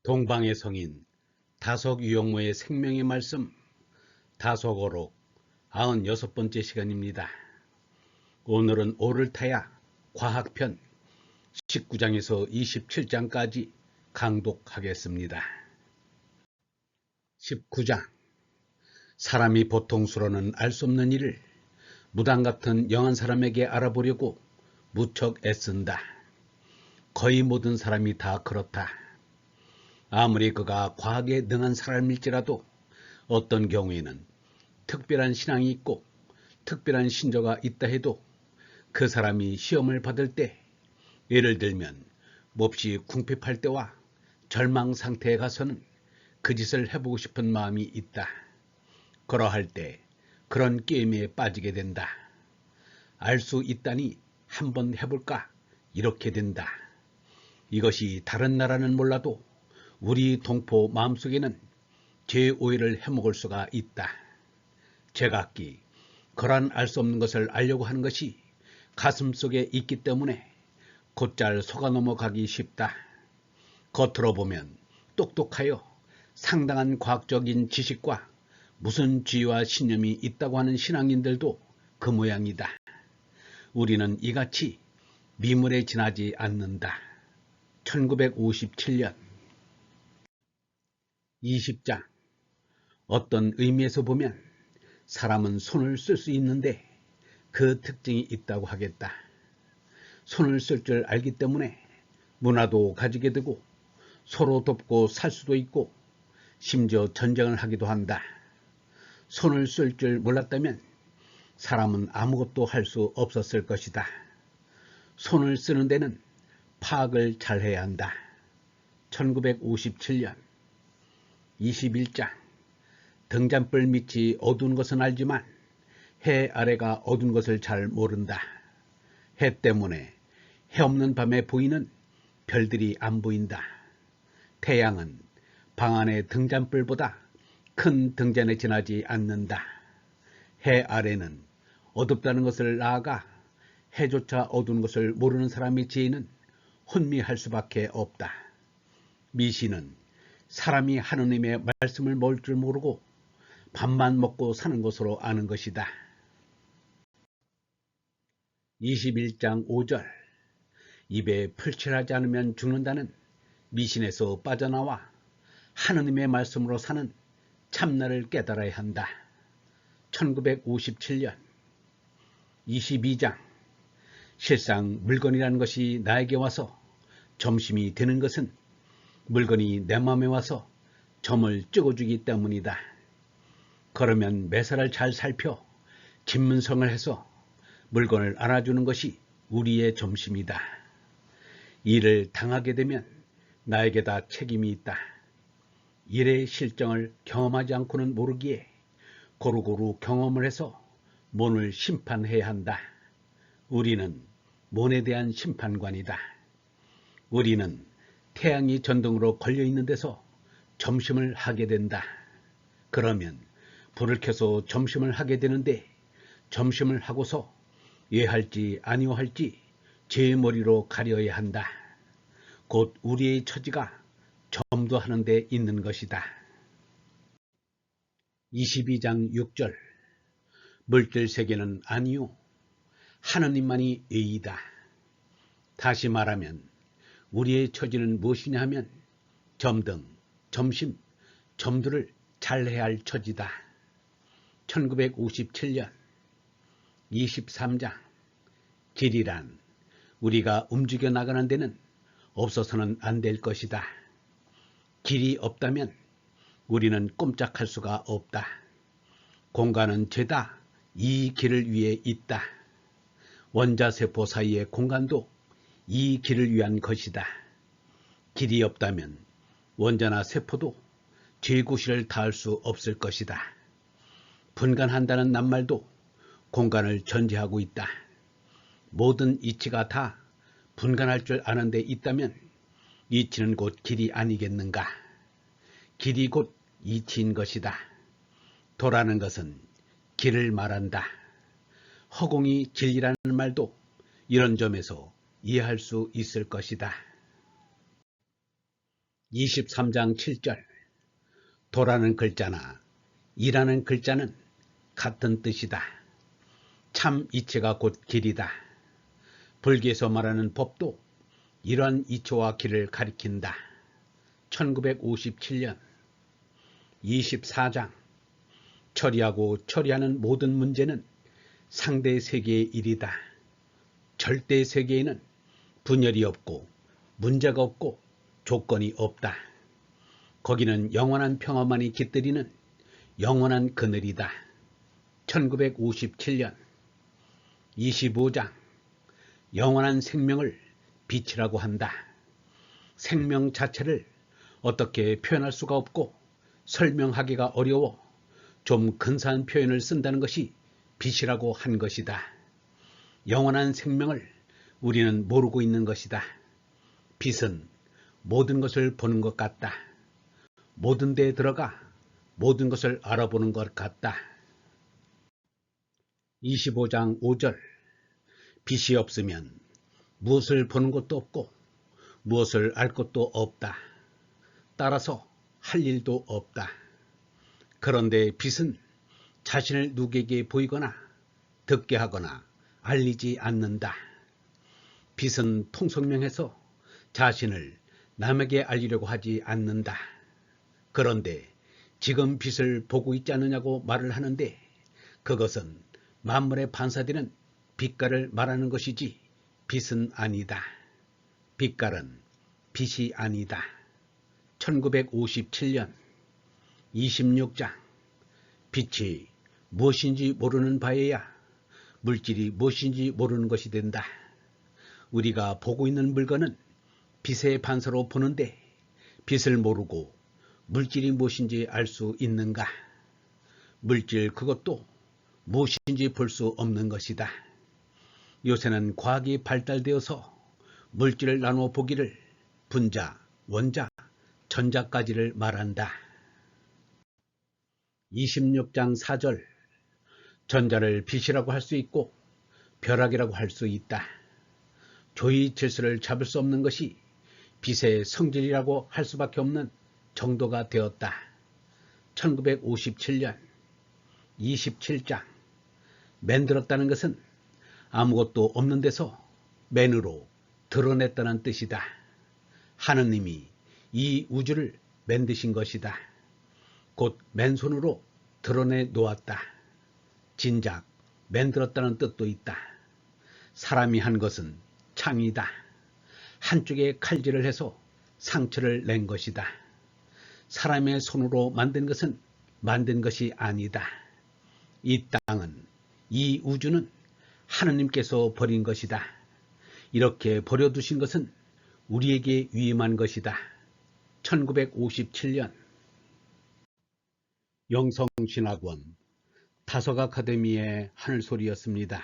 동방의 성인 다석유영모의 생명의 말씀 다석어록 96번째 시간입니다. 오늘은 오를 타야 과학편 19장에서 27장까지 강독하겠습니다. 19장 사람이 보통수로는 알 수 없는 일을 무당 같은 영한 사람에게 알아보려고 무척 애쓴다. 거의 모든 사람이 다 그렇다. 아무리 그가 과학에 능한 사람일지라도 어떤 경우에는 특별한 신앙이 있고 특별한 신조가 있다 해도 그 사람이 시험을 받을 때, 예를 들면 몹시 궁핍할 때와 절망 상태에 가서는 그 짓을 해보고 싶은 마음이 있다. 그러할 때 그런 게임에 빠지게 된다. 알 수 있다니 한번 해볼까? 이렇게 된다. 이것이 다른 나라는 몰라도 우리 동포 마음속에는 제 오해를 해먹을 수가 있다. 제각기 그러한 알 수 없는 것을 알려고 하는 것이 가슴속에 있기 때문에 곧잘 속아 넘어가기 쉽다. 겉으로 보면 똑똑하여 상당한 과학적인 지식과 무슨 지혜와 신념이 있다고 하는 신앙인들도 그 모양이다. 우리는 이같이 미물에 지나지 않는다. 1957년 20장 어떤 의미에서 보면 사람은 손을 쓸 수 있는데 그 특징이 있다고 하겠다. 손을 쓸 줄 알기 때문에 문화도 가지게 되고 서로 돕고 살 수도 있고 심지어 전쟁을 하기도 한다. 손을 쓸 줄 몰랐다면 사람은 아무것도 할 수 없었을 것이다. 손을 쓰는 데는 파악을 잘 해야 한다. 1957년 21장 등잔불 밑이 어두운 것은 알지만 해 아래가 어두운 것을 잘 모른다. 해 때문에 해 없는 밤에 보이는 별들이 안 보인다. 태양은 방 안의 등잔불보다 큰 등잔에 지나지 않는다. 해 아래는 어둡다는 것을 나아가 해조차 어두운 것을 모르는 사람의 지혜는 혼미할 수밖에 없다. 미신은 사람이 하느님의 말씀을 먹을 줄 모르고 밥만 먹고 사는 것으로 아는 것이다. 21장 5절 입에 풀칠하지 않으면 죽는다는 미신에서 빠져나와 하느님의 말씀으로 사는 참나를 깨달아야 한다. 1957년 22장 실상 물건이라는 것이 나에게 와서 점심이 되는 것은 물건이 내 마음에 와서 점을 찍어주기 때문이다. 그러면 매사를 잘 살펴 집문성을 해서 물건을 안아주는 것이 우리의 점심이다. 이를 당하게 되면 나에게 다 책임이 있다. 일의 실정을 경험하지 않고는 모르기에 고루고루 경험을 해서 몸을 심판해야 한다. 우리는 몸에 대한 심판관이다. 우리는 태양이 전등으로 걸려있는 데서 점심을 하게 된다. 그러면 불을 켜서 점심을 하게 되는데 점심을 하고서 예 할지 아니오 할지 제 머리로 가려야 한다. 곧 우리의 처지가 점도하는 데 있는 것이다. 22장 6절 물질 세계는 아니요 하느님만이 의이다. 다시 말하면 우리의 처지는 무엇이냐 하면 점등, 점심, 점도를 잘해야 할 처지다. 1957년 23장 길이란 우리가 움직여 나가는 데는 없어서는 안 될 것이다. 길이 없다면 우리는 꼼짝할 수가 없다. 공간은 죄다 이 길을 위해 있다. 원자세포 사이의 공간도 이 길을 위한 것이다. 길이 없다면 원자나 세포도 죄구실을 닿을 수 없을 것이다. 분간한다는 낱말도 공간을 전제하고 있다. 모든 이치가 다 분간할 줄 아는 데 있다면 이치는 곧 길이 아니겠는가. 길이 곧 이치인 것이다. 도라는 것은 길을 말한다. 허공이 진리라는 말도 이런 점에서 이해할 수 있을 것이다. 23장 7절. 도라는 글자나 이라는 글자는 같은 뜻이다. 참 이치가 곧 길이다. 불교에서 말하는 법도 이러한 이치와 길을 가리킨다. 1957년. 24장. 처리하고 처리하는 모든 문제는 상대 세계의 일이다. 절대 세계에는 분열이 없고 문제가 없고 조건이 없다. 거기는 영원한 평화만이 깃들이는 영원한 그늘이다. 1957년. 25장. 영원한 생명을 빛이라고 한다. 생명 자체를 어떻게 표현할 수가 없고 설명하기가 어려워 좀 근사한 표현을 쓴다는 것이 빛이라고 한 것이다. 영원한 생명을 우리는 모르고 있는 것이다. 빛은 모든 것을 보는 것 같다. 모든 데에 들어가 모든 것을 알아보는 것 같다. 25장 5절. 빛이 없으면 무엇을 보는 것도 없고 무엇을 알 것도 없다. 따라서 할 일도 없다. 그런데 빛은 자신을 누구에게 보이거나 듣게 하거나 알리지 않는다. 빛은 통성명해서 자신을 남에게 알리려고 하지 않는다. 그런데 지금 빛을 보고 있지 않느냐고 말을 하는데 그것은 만물에 반사되는 빛깔을 말하는 것이지 빛은 아니다. 빛깔은 빛이 아니다. 1957년. 26장. 빛이 무엇인지 모르는 바에야 물질이 무엇인지 모르는 것이 된다. 우리가 보고 있는 물건은 빛의 반사로 보는데 빛을 모르고 물질이 무엇인지 알 수 있는가? 물질 그것도 무엇인지 볼 수 없는 것이다. 요새는 과학이 발달되어서 물질을 나누어 보기를 분자, 원자, 전자까지를 말한다. 26장 4절. 전자를 빛이라고 할 수 있고 벼락이라고 할 수 있다. 조이 질서를 잡을 수 없는 것이 빛의 성질이라고 할 수밖에 없는 정도가 되었다. 1957년. 27장. 만들었다는 것은 아무것도 없는 데서 맨으로 드러냈다는 뜻이다. 하느님이 이 우주를 만드신 것이다. 곧 맨손으로 드러내 놓았다. 진작 만들었다는 뜻도 있다. 사람이 한 것은 창이다. 한쪽에 칼질을 해서 상처를 낸 것이다. 사람의 손으로 만든 것은 만든 것이 아니다. 이 땅은, 이 우주는 하느님께서 버린 것이다. 이렇게 버려두신 것은 우리에게 위임한 것이다. 1957년. 영성신학원 다석 아카데미의 하늘소리였습니다.